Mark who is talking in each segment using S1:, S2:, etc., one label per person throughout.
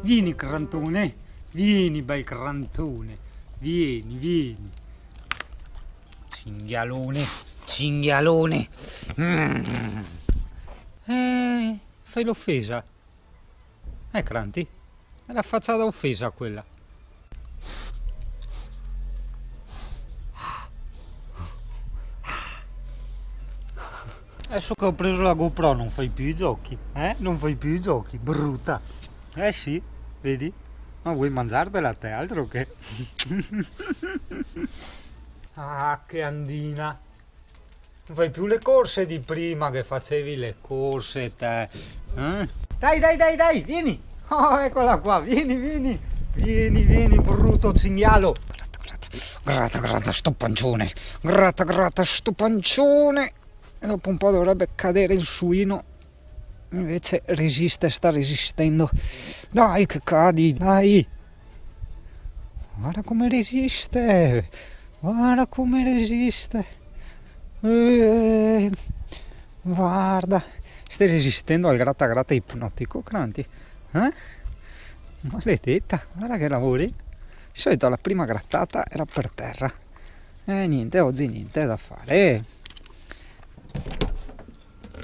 S1: Vieni crantone, vieni bel crantone, vieni. Cinghialone, cinghialone. Fai l'offesa. Cranti, è la faccia da offesa quella. Adesso che ho preso la GoPro non fai più i giochi, Non fai più i giochi, brutta. Sì, vedi? Ma vuoi mangiartela a te, altro che... Ah, che andina. Non fai più le corse di prima che facevi le corse te. Dai, vieni. Oh, eccola qua, vieni, brutto cinghialo. Gratta sto pancione. Gratta sto pancione. E dopo un po' dovrebbe cadere il suino. Invece sta resistendo. Dai che cadi, dai. Guarda come resiste. Guarda. Stai resistendo al gratta ipnotico, Cranti? Maledetta, guarda che lavori. Di solito la prima grattata era per terra. Niente, oggi niente da fare.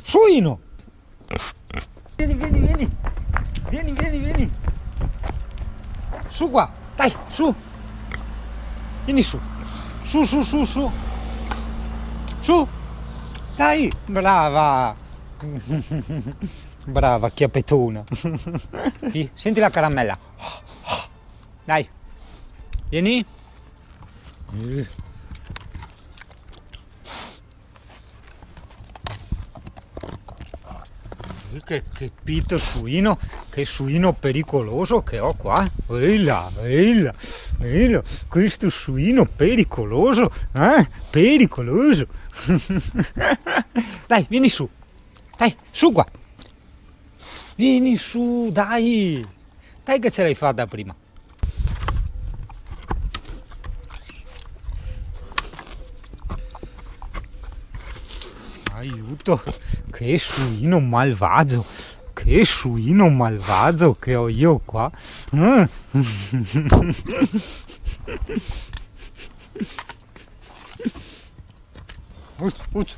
S1: Suino! Vieni. Su qua, dai, su. Vieni su. Su. Dai, brava. Brava, chiappetona. Senti la caramella. Dai. Vieni. Che pito suino, che suino pericoloso che ho qua. Eila, questo suino pericoloso, pericoloso. Dai, vieni su. Dai, su qua. Vieni su, dai. Dai che ce l'hai fatta prima. Aiuto, che suino malvagio che ho io qua. Uccio.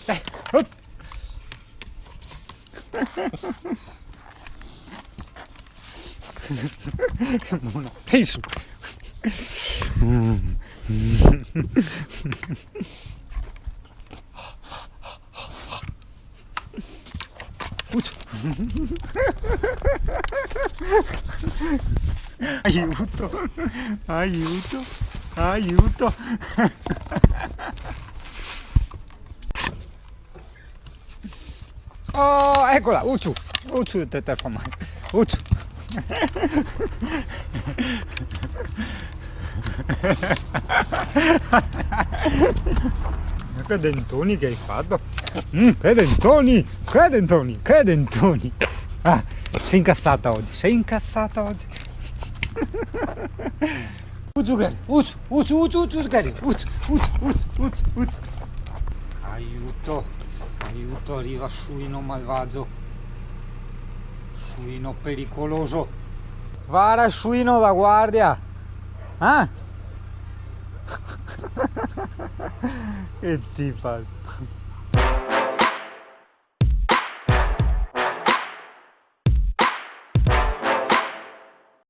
S1: Dai, hop. Dai su. Aiuto. Oh, eccola, Ucciu, te fa male. Ucciu. Che dentoni che hai fatto. Che dentoni. Sei incazzata oggi. Aiuto, arriva suino malvagio. Suino pericoloso. Vara il suino da guardia. Che tipa.